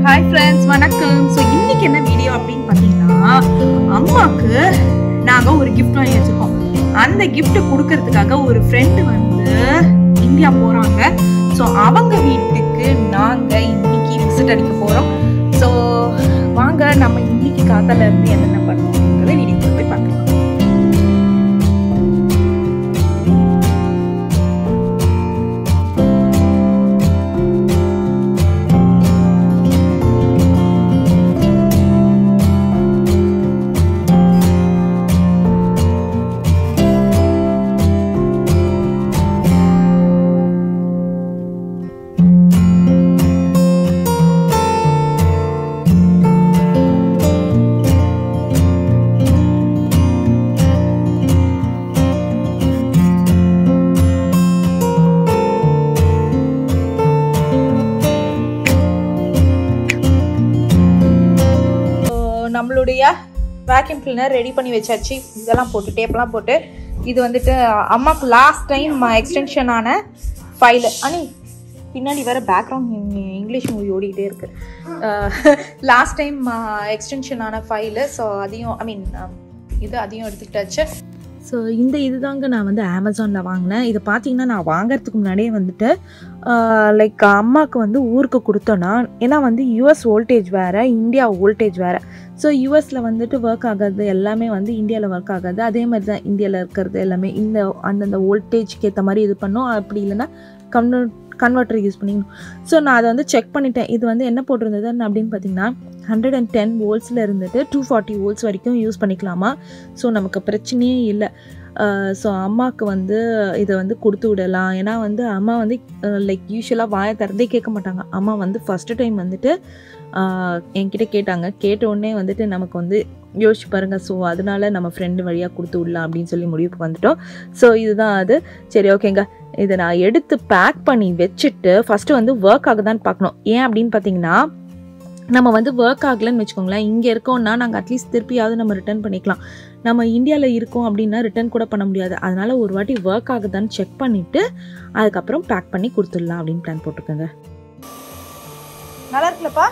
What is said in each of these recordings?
Hi friends, வணக்கம். So இன்னைக்கு என்ன வீடியோ அப்படினு பாத்தீங்கன்னா அம்மாக்கு நாங்க ஒரு gift வாங்கி வச்சிருக்கோம். அந்த gift கொடுக்கிறதுக்காக ஒரு friend வந்து இந்தியா போறாங்க. So அவங்க வீட்டுக்கு நாங்க இன்னைக்கு விசிட் அடிக்க போறோம். So வாங்க நம்ம இன்னைக்கு காத்தால இருந்து என்னென்ன பண்ணுவோம்ங்கறத வீடியோல போய் பார்க்கலாம். நம்மளுடைய வேக்யூம் கிளீனர் ரெடி பண்ணி வச்சாச்சு. இதெல்லாம் போட்டு டேப்லாம் போட்டு இது வந்துட்டு அம்மாக்கு லாஸ்ட் டைம் எக்ஸ்டென்ஷன் ஆன ஃபைலு. அனி பின்னாடி வேற பேக்ரவுண்ட் இங்கிலீஷ் மூவி ஓடிக்கிட்டே இருக்கு. லாஸ்ட் டைம் எக்ஸ்டென்ஷன் ஆன ஃபைலு. ஸோ அதையும் அதையும் எடுத்துக்கிட்டாச்சு. ஸோ இந்த இதுதாங்க நான் வந்து அமேசானில் வாங்கினேன். இதை பார்த்தீங்கன்னா நான் வாங்கிறதுக்கு முன்னாடியே வந்துட்டு லைக் அம்மாவுக்கு வந்து ஊருக்கு கொடுத்தோன்னா, ஏன்னா வந்து யூஎஸ் வோல்டேஜ் வேறு, இந்தியா வோல்டேஜ் வேறு. ஸோ யூஎஸில் வந்துட்டு ஒர்க் ஆகாது எல்லாமே வந்து இந்தியாவில் ஒர்க் ஆகாது. அதே மாதிரி தான் இந்தியாவில் இருக்கிறது எல்லாமே அந்தந்த வோல்டேஜ்க்கு ஏற்ற மாதிரி இது பண்ணோம். அப்படி இல்லைன்னா கன்வெர்ட்டர் யூஸ் பண்ணிக்கணும். ஸோ நான் அதை வந்து செக் பண்ணிட்டேன். இது வந்து என்ன போட்டிருந்தது அப்படின்னு பார்த்தீங்கன்னா 110 வோல்ட்ஸில் இருந்துட்டு 240 வோல்ட்ஸ் வரைக்கும் யூஸ் பண்ணிக்கலாமா. ஸோ நமக்கு பிரச்சனையே இல்லை. ஸோ அம்மாவுக்கு வந்து இதை வந்து கொடுத்து விடலாம். ஏன்னா வந்து அம்மா வந்து லைக் யூஸ்வலாக வாயை திறந்தே கேட்க மாட்டாங்க. அம்மா வந்து ஃபஸ்ட்டு டைம் வந்துட்டு என்கிட்ட கேட்டாங்க. கேட்ட உடனே வந்துட்டு நமக்கு வந்து யோசிச்சு பாருங்கள். ஸோ அதனால நம்ம ஃப்ரெண்டு வழியாக கொடுத்து விடலாம் அப்படின்னு சொல்லி முடிவுக்கு வந்துட்டோம். ஸோ இதுதான் அது. சரி ஓகேங்க, இதை நான் எடுத்து பேக் பண்ணி வச்சுட்டு ஃபஸ்ட்டு வந்து ஒர்க் ஆகுதான்னு பார்க்கணும். ஏன் அப்படின்னு பார்த்தீங்கன்னா, நம்ம வந்து ஒர்க் ஆகலைன்னு வச்சுக்கோங்களேன், இங்கே இருக்கோம்னா நாங்கள் அட்லீஸ்ட் திருப்பியாவது நம்ம ரிட்டர்ன் பண்ணிக்கலாம். நம்ம இந்தியாவில் இருக்கோம் அப்படின்னா ரிட்டர்ன் கூட பண்ண முடியாது. அதனால் ஒரு வாட்டி ஒர்க் ஆகுதான்னு செக் பண்ணிவிட்டு அதுக்கப்புறம் பேக் பண்ணி கொடுத்துடலாம் அப்படின்னு பிளான் போட்டிருக்கேங்க. நல்லா இருக்குல்லப்பா?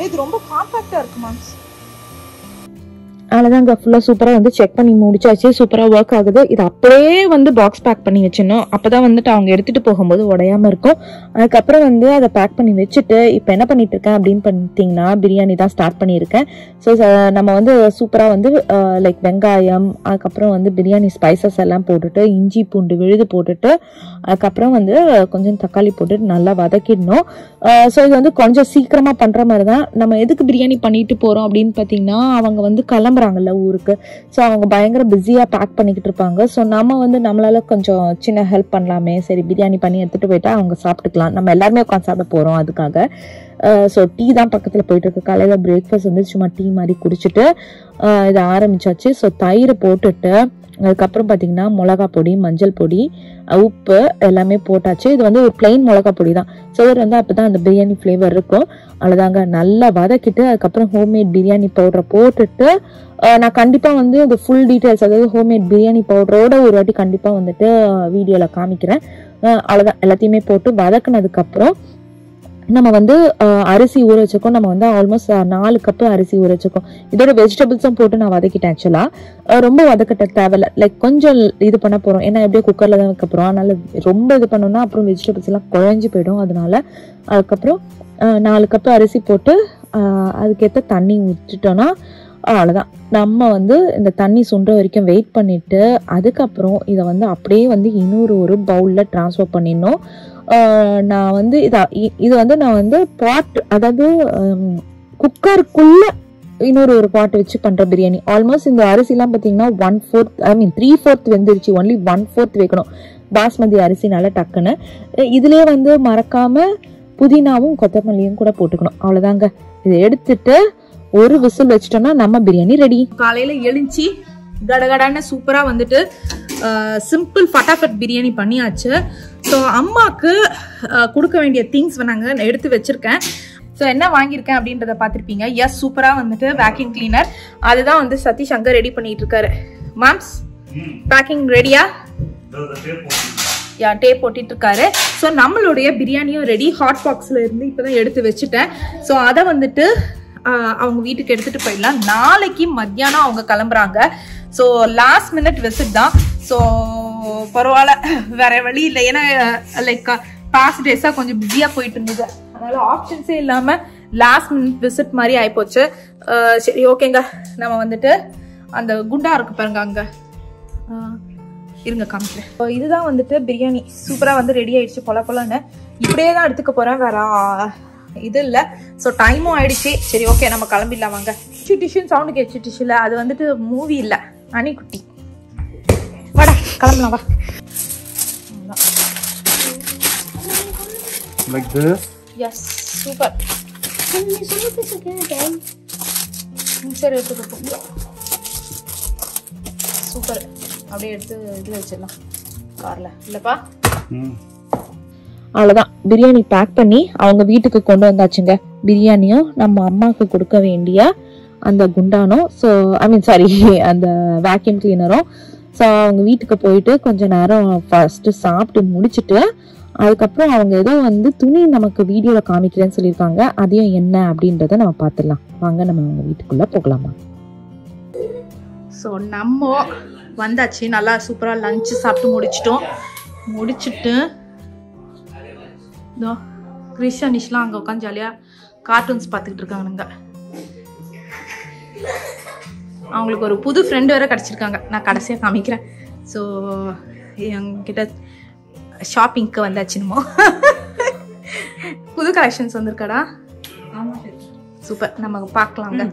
இது ரொம்ப காம்பாக்டாக இருக்குமா? அவ்வளோதாங்க, ஃபுல்லாக சூப்பராக வந்து செக் பண்ணி முடிச்சாச்சு. சூப்பராக ஒர்க் ஆகுது. இது அப்படியே வந்து பாக்ஸ் பேக் பண்ணி வச்சிடணும். அப்போ தான் வந்துட்டு அவங்க எடுத்துகிட்டு போகும்போது உடையாமல் இருக்கும். அதுக்கப்புறம் வந்து அதை பேக் பண்ணி வச்சுட்டு இப்போ என்ன பண்ணிட்டு இருக்கேன் அப்படின்னு பார்த்தீங்கன்னா, பிரியாணி தான் ஸ்டார்ட் பண்ணியிருக்கேன். ஸோ நம்ம வந்து சூப்பராக வந்து லைக் வெங்காயம், அதுக்கப்புறம் வந்து பிரியாணி ஸ்பைசஸ் எல்லாம் போட்டுட்டு, இஞ்சி பூண்டு விழுது போட்டுட்டு, அதுக்கப்புறம் வந்து கொஞ்சம் தக்காளி போட்டுட்டு நல்லா வதக்கிடணும். ஸோ இது வந்து கொஞ்சம் சீக்கிரமாக பண்ணுற மாதிரி தான். நம்ம எதுக்கு பிரியாணி பண்ணிட்டு போகிறோம் அப்படின்னு பார்த்தீங்கன்னா, அவங்க வந்து கிளம்புறாங்கல்ல ஊருக்கு. ஸோ அவங்க பயங்கர பிஸியாக பேக் பண்ணிக்கிட்டு இருப்பாங்க. ஸோ நம்ம வந்து நம்மளால கொஞ்சம் சின்ன ஹெல்ப் பண்ணலாமே, சரி பிரியாணி பண்ணி எடுத்துகிட்டு போயிட்டா அவங்க சாப்பிட்டுக்கலாம். நம்ம எல்லாருமே உட்காந்து சாப்பிட போகிறோம் அதுக்காக. ஸோ டீ தான் பக்கத்தில் போயிட்டுருக்கு. காலையில் பிரேக்ஃபாஸ்ட் வந்து சும்மா டீ மாதிரி குடிச்சிட்டு இதை ஆரம்பிச்சாச்சு. ஸோ தயிர் போட்டுட்டு அதுக்கப்புறம் பார்த்தீங்கன்னா மிளகா பொடி, மஞ்சள் பொடி, உப்பு எல்லாமே போட்டாச்சு. இது வந்து ஒரு பிளெயின் மிளகா பொடி தான். ஸோ இது வந்து அப்போ தான் அந்த பிரியாணி ஃப்ளேவர் இருக்கும். அவ்வளோதாங்க, நல்லா வதக்கிட்டு அதுக்கப்புறம் ஹோம்மேட் பிரியாணி பவுடரை போட்டுட்டு நான் கண்டிப்பாக வந்து இந்த ஃபுல் டீட்டெயில்ஸ், அதாவது ஹோம்மேட் பிரியாணி பவுடரோட ஒரு வாட்டி கண்டிப்பாக வந்துட்டு வீடியோவில் காமிக்கிறேன். அவ்வளோதான், எல்லாத்தையுமே போட்டு வதக்குனதுக்கப்புறம் நம்ம வந்து அரிசி ஊற வச்சுருக்கோம். நம்ம வந்து ஆல்மோஸ்ட் 4 கப்பு அரிசி ஊற வச்சுருக்கோம். இதோட வெஜிடபிள்ஸும் போட்டு நான் வதக்கிட்டேன். ஆக்சுவலாக ரொம்ப வதக்கட்ட தேவையில்லை, லைக் கொஞ்சம் இது பண்ண போகிறோம். ஏன்னா எப்படியோ குக்கரில் தான் வைக்க போகிறோம். அதனால் ரொம்ப இது பண்ணோம்னா அப்புறம் வெஜிடபிள்ஸ் எல்லாம் குழஞ்சி போயிடும். அதனால அதுக்கப்புறம் 4 கப்பு அரிசி போட்டு அதுக்கேற்ற தண்ணி ஊற்றிட்டோன்னா அவ்வளோதான். நம்ம வந்து இந்த தண்ணி சுண்டுற வரைக்கும் வெயிட் பண்ணிவிட்டு அதுக்கப்புறம் இதை வந்து அப்படியே வந்து இன்னொரு பவுலில் ட்ரான்ஸ்ஃபர் பண்ணிடணும். நான் வந்து இது வந்து நான் வந்து பாட், அதாவது குக்கருக்குள்ளே இன்னொரு பாட் வச்சு பண்ணுற பிரியாணி. ஆல்மோஸ்ட் இந்த அரிசிலாம் பார்த்தீங்கன்னா 1/4 3/4 வெந்துருச்சு. ஒன்லி 1/4 வைக்கணும் பாஸ்மதி அரிசினால டக்குன்னு. இதுலேயே வந்து மறக்காமல் புதினாவும் கொத்தமல்லியும் கூட போட்டுக்கணும். அவ்வளோதாங்க. இதை எடுத்துட்டு ஒரு விசில் வச்சிட்டோம்னா நம்ம பிரியாணி ரெடி. காலையில் எழுச்சி கடகடான சூப்பராக வந்துட்டு சிம்பிள் ஃபட்டாஃபட் பிரியாணி பண்ணியாச்சு. ஸோ அம்மாவுக்கு கொடுக்க வேண்டிய திங்ஸ் நாங்கள் எடுத்து வச்சுருக்கேன். ஸோ என்ன வாங்கியிருக்கேன் அப்படின்றத பார்த்துருப்பீங்க. எஸ், சூப்பராக வந்துட்டு வேக்யூம் கிளீனர். அதுதான் வந்து சதீஷ் அங்கே ரெடி பண்ணிட்டு இருக்காரு. மாம்ஸ் பேக்கிங் ரெடியா? டேப் போட்டிட்டு இருக்காரு. ஸோ நம்மளுடைய பிரியாணியும் ரெடி. ஹாட் பாக்ஸ்ல இருந்து இப்பதான் எடுத்து வச்சுட்டேன். ஸோ அதை வந்துட்டு அவங்க வீட்டுக்கு எடுத்துட்டு போயிடலாம். நாளைக்கு மத்தியானம் அவங்க கிளம்புறாங்க. ஸோ லாஸ்ட் மினிட் விசிட் தான். ஸோ பரவாயில்ல, வேற வழி இல்லை. ஏன்னா லைக் பாஸ்ட் டேஸா கொஞ்சம் பிஸியா போயிட்டு இருந்தது, அதனால ஆப்ஷன்ஸே இல்லாம லாஸ்ட் மினிட் விசிட் மாதிரி ஆயிப்போச்சு. சரி ஓகேங்க, நம்ம வந்துட்டு அந்த குண்டா இருக்கு பாருங்க, அங்க இருங்க காமிக்கிறேன். இதுதான் வந்துட்டு பிரியாணி சூப்பரா வந்து ரெடி ஆயிடுச்சு. பொலன்னு இப்படியே தான் எடுத்துக்க போறேன், வேற இது இல்லை. ஸோ டைமும் ஆயிடுச்சு. சரி ஓகே, நம்ம கிளம்பிடலாம் வாங்க. டிஷ்யூன்னு சவுண்டு கேச்சு. டிஷ்யூல அது வந்துட்டு மூவி இல்லை, அணிக்குட்டி. வாடா கிளம்பலாம் வா. Like this? Yes, super. Can you show me this again? சரி எடுத்துக்கோ. சூப்பர். அப்படியே எடுத்து இது வச்சிடலாம் கார்ல. இல்லப்பா அவ்வளோதான், பிரியாணி பேக் பண்ணி அவங்க வீட்டுக்கு கொண்டு வந்தாச்சுங்க. பிரியாணியும் நம்ம அம்மாவுக்கு கொடுக்க வேண்டிய அந்த குண்டானும், ஸோ அந்த வேக்யூம் கிளீனரும். ஸோ அவங்க வீட்டுக்கு போயிட்டு கொஞ்ச நேரம் ஃபர்ஸ்ட் சாப்பிட்டு முடிச்சுட்டு அதுக்கப்புறம் அவங்க ஏதோ வந்து துணி நமக்கு வீடியோவில் காமிக்கிறேன்னு சொல்லியிருக்காங்க. அதையும் என்ன அப்படின்றத நம்ம பார்த்துடலாம் வாங்க. நம்ம அவங்க வீட்டுக்குள்ளே போகலாமா? ஸோ நம்ம வந்தாச்சு, நல்லா சூப்பராக லஞ்சு சாப்பிட்டு முடிச்சுட்டு இதோ கிரிஷ் அனிஷ்லாம் அங்கே உட்காந்து ஜாலியாக கார்ட்டூன்ஸ் பார்த்துக்கிட்டு இருக்காங்க. அவங்களுக்கு ஒரு புது ஃப்ரெண்டு வேறு கிடச்சிருக்காங்க, நான் கடைசியாக காமிக்கிறேன். ஸோ என்கிட்ட ஷாப்பிங்க்கு வந்தாச்சுமோ. புது கலெக்ஷன்ஸ் வந்திருக்காடா? சூப்பர், நம்ம பார்க்கலாங்க.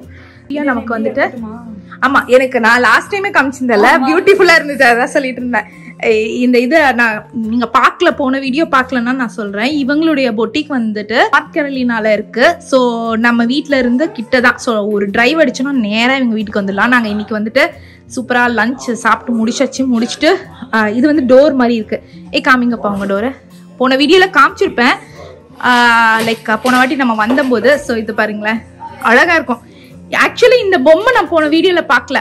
நமக்கு வந்துட்டு ஆமா, எனக்கு நான் லாஸ்ட் டைமே காமிச்சிருந்தேன்ல, பியூட்டிஃபுல்லா இருந்துச்சு, அதான் சொல்லிட்டு இருந்தேன். இந்த இது நான் நீங்க பார்க்கல, போன வீடியோ பார்க்கலன்னா நான் சொல்றேன். இவங்களுடைய பொட்டிக் வந்துட்டு நார்த் கேரளினால இருக்கு. ஸோ நம்ம வீட்டுல இருந்து கிட்டதான். ஸோ ஒரு டிரைவ் அடிச்சோன்னா நேரா இவங்க வீட்டுக்கு வந்துடலாம். நாங்க இன்னைக்கு வந்துட்டு சூப்பரா லஞ்ச் சாப்பிட்டு முடிச்சுட்டு இது வந்து டோர் மாதிரி இருக்கு. காமிங்கப்பா உங்க டோரை. போன வீடியோல காமிச்சிருப்பேன், லைக் போன வாட்டி நம்ம வந்தபோது. ஸோ இது பாருங்களேன், அழகா இருக்கும். ஆக்சுவலி இந்த பொம்மை நான் போன வீடியோல பார்க்கல.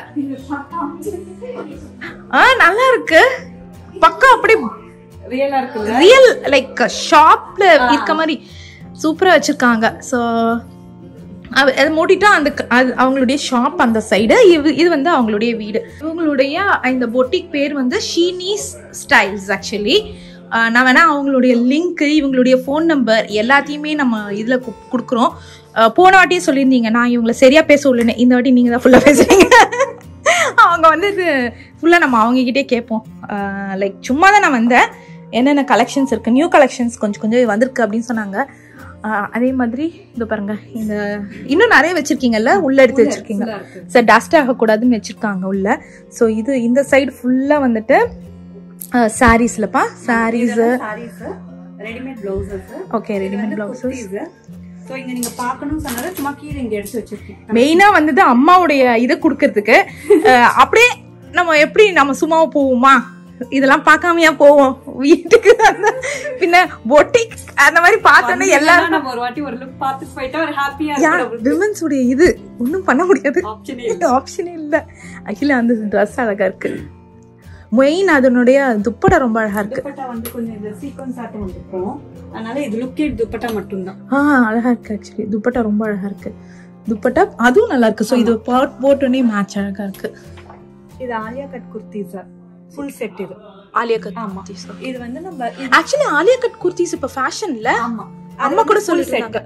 நல்லா இருக்கு, பக்கா அப்படி ரியல் லைக் ஷாப்ல இருக்க மாதிரி சூப்பரா வச்சிருக்காங்க. ஸோ அதை மூடிட்டா அந்த அவங்களுடைய ஷாப் அந்த சைடு, இது வந்து அவங்களுடைய வீடு. இவங்களுடைய இந்த பொட்டிக் பேர் வந்து ஷீனிஸ் ஸ்டைல்ஸ். ஆக்சுவலி நான் வேணா அவங்களுடைய லிங்க், இவங்களுடைய ஃபோன் நம்பர் எல்லாத்தையுமே நம்ம இதுல கொடுக்குறோம். போன வாட்டியே சொல்லியிருந்தீங்க, நான் இவங்களை சரியா பேச விடலன்னு. இந்த வாட்டி நீங்க தான் ஃபுல்லா பேசுறீங்க. அவங்க வந்து இது ஃபுல்லா நம்ம அவங்ககிட்டே கேட்போம். லைக் சும்மா தான் நான் வந்தேன், என்னென்ன கலெக்ஷன்ஸ் இருக்கு, நியூ கலெக்ஷன்ஸ் கொஞ்சம் வந்திருக்கு அப்படின்னு சொன்னாங்க. அதே மாதிரி இது பாருங்க, இந்த இன்னும் நிறைய வச்சிருக்கீங்கல்ல, உள்ள எடுத்து வச்சிருக்கீங்க. சார் டஸ்ட் ஆகக்கூடாதுன்னு வச்சிருக்காங்க உள்ள. ஸோ இது இந்த சைடு ஃபுல்லா வந்துட்டு சாரீஸ்லப்பா, saris, readymade blouses. Okay, readymade blouses. So இங்க நீங்க பார்க்கணும் சொன்னத சும்மா கீழ இங்க எடுத்து வச்சிருக்கேன். மெயினா வந்து அம்மாவுடைய இத குடுக்கிறதுக்கு. அப்படியே நம்ம எப்படி நம்ம சும்மாவா போவோமா, இதெல்லாம் பார்க்காமையா போவோம் வீட்டுக்கு? பின்ன பொட்டிக் அந்த மாதிரி பார்த்தோன்னே எல்லாரும் நம்ம ஒரு வாட்டி ஒரு லுக் பார்த்து போயிட்டா ஒரு ஹாப்பியா இருக்கும். விமன்ஸ் உடைய இது ஒன்றும் பண்ண முடியாது, ஆப்ஷனே இல்லை. ஆக்சுவலி அந்த ட்ரெஸ் அழகா இருக்கு. மெயின் அதனுடைய துப்பட்டா ரொம்ப அழகா இருக்கு. துப்பட்டா வந்து கொஞ்சம் இந்த சீக்வென்ஸ் ஆட்டம் வந்திருக்கும், அதனால இது லுக்கேட் துப்பட்டா மட்டும் தான். அழகா இருக்கு. ஆக்சுவலி துப்பட்டா ரொம்ப அழகா இருக்கு. துப்பட்டா அதுவும் நல்லா இருக்கு. ஸோ இது போட்டோன்னே மேட்ச் அழகா இருக்கு. இது Alia cut kurtis full set. இது ஆலியா கட். ஆமா, இது வந்து நம்ம ஆக்சுவலி ஆலியா கட் குர்த்திஸ் இப்ப ஃபேஷன்ல. ஆமா, அம்மா கூட சொல்லிட்டாங்க.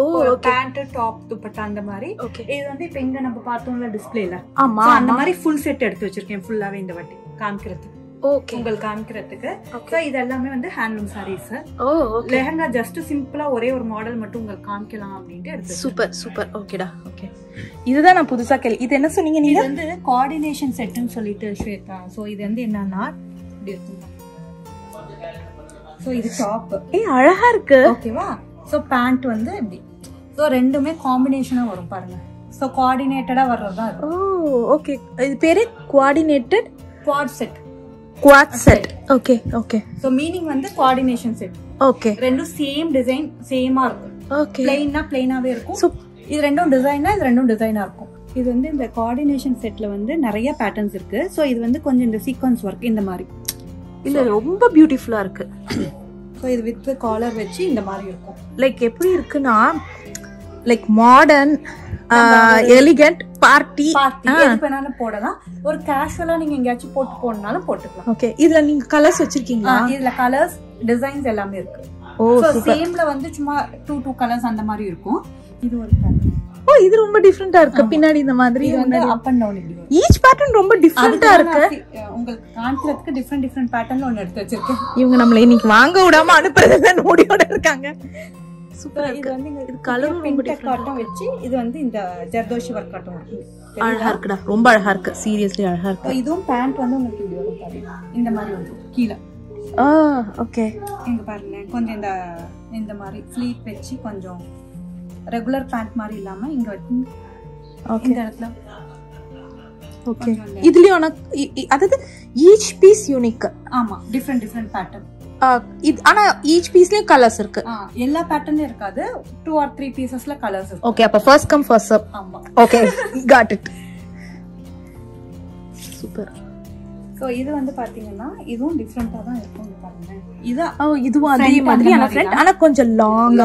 ஓ, பேண்ட் டாப் துப்பட்டா அந்த மாதிரி. இது வந்து இப்ப இங்க நம்ம பார்த்தோம்ல டிஸ்ப்ளேல, ஆமா, அந்த மாதிரி ஃபுல் செட் எடுத்து வச்சிருக்கேன் ஃபுல்லாவே இந்த வாட்டி காமிக்கிறதுக்கு. ஓகே, உங்களுக்கு காமிக்கிறதுக்கு. சோ இது எல்லாமே வந்து ஹேண்ட்லூம் சாரீஸ். ஓ, ஓகே. லெஹங்கா ஜஸ்ட் சிம்பிளா ஒரே ஒரு மாடல் மட்டும் உங்களுக்கு காமிக்கலாம் அப்படினு எடுத்து. Super super. ஓகேடா, ஓகே. இதுதான் நான் புதுசா இது என்ன சொன்னீங்க நீங்க? இது வந்து கோஆர்டினேஷன் செட்னு சொல்லிட்டு ஸ்வேதா. சோ இது வந்து என்னன்னா இப்படி இருக்கும். சோ இது டாப். அழகா இருக்கு. ஓகேவா? சோ பேண்ட் வந்து இப்படி. சோ ரெண்டுமே காம்பினேஷனா வரும் பாருங்க. சோ கோஆர்டினேட்டடா வர்றதா இது. ஓ, ஓகே. இது பேரு coordinated quad set. Quad set. Okay, okay. So meaning வந்து கோஆர்டினேஷன் செட். ஓகே. ரெண்டும் சேம் டிசைன் சேமா இருக்கும். ஓகே. ப்ளைனா ப்ளைனாவே இருக்கும். இது ரெண்டும் டிசைனா, இது ரெண்டும் டிசைனா இருக்கும். இது வந்து இந்த கோஆர்டினேஷன் செட்ல வந்து நிறைய பேட்டர்ன்ஸ் இருக்கு. சோ இது வந்து கொஞ்சம் இந்த சீக்வென்ஸ் வர்க் இந்த மாதிரி. இல்ல ரொம்ப பியூட்டிஃபுல்லா இருக்கு. ஸோ இது வித் காலர் வச்சு இந்த மாதிரி இருக்கும். லைக் எப்படி இருக்குன்னா லைக் மாடர்ன் எலிகண்ட் பார்ட்டி எது வேணாலும் போடலாம். ஒரு கேஷுவலா நீங்க எங்கேயாச்சும் போட்டு போனாலும் போட்டுக்கலாம். ஓகே. இதுல நீங்க கலர்ஸ் வச்சிருக்கீங்களா? இதுல கலர்ஸ் டிசைன்ஸ் எல்லாமே இருக்கு. ஓ சேம்ல வந்து சும்மா 2 கலர்ஸ் அந்த மாதிரி இருக்கும். இது ஒரு பேட்டர்ன். ஓ இது ரொம்ப டிஃபரெண்டா இருக்கு. பின்னாடி இந்த மாதிரி வந்து அப் அண்ட் டவுன் இப்படி வரும். ஈச் பேட்டர்ன் ரொம்ப டிஃபரெண்டா இருக்கு. உங்களுக்கு கான்செப்ட்க்கு டிஃபரெண்ட் பேட்டர்ன்ல ஒன்னு எடுத்து வச்சிருக்கேன். இவங்க நம்மள இன்னைக்கு வாங்க விடாம அனுப்புறதுல நோடியோட இருக்காங்க. சூப்பரா இது வந்து இது கலர் ரொம்ப டிஃபரெண்டா வச்சு இது வந்து இந்த ஜர்தோஷி வர்க் காட்டும் இருக்கு. அழகா இருக்குடா. ரொம்ப அழகா இருக்கு. சீரியஸ்லி அழகா இருக்கு. இதுவும் பேண்ட் வந்து உங்களுக்கு இப்படி வரும் பாருங்க. இந்த மாதிரி வந்து கீழ. ஓகே. இங்க பாருங்க கொஞ்சம் இந்த மாதிரி ஃப்ளீட் வச்சு கொஞ்சம் ரெகுலர் பேண்ட் மாதிரி இல்லாம இங்க வந்து இந்த இடத்துல. ஓகே. இதுலயும் அதாவது ஈச் பீஸ் யூனிக். ஆமா டிஃபரெண்ட் பேட்டர்ன். ஆனா ஈச் பீஸ்லயும் கலர்ஸ் இருக்கு. எல்லா பேட்டர்ன்லயும் இருக்காது. 2 or 3 பீசஸ்ல கலர்ஸ் இருக்கு. ஓகே. அப்ப ஃபர்ஸ்ட் கம் ஃபர்ஸ்ட் சர்வ். ஆமா. Okay got it. Super. So இது வந்து பாத்தீங்கன்னா இதுவும் டிஃபரெண்டா தான் இருக்கும் பாருங்க. இதுவும் அதே மாதிரியான ஃப்ரண்ட் ஆனா கொஞ்சம் long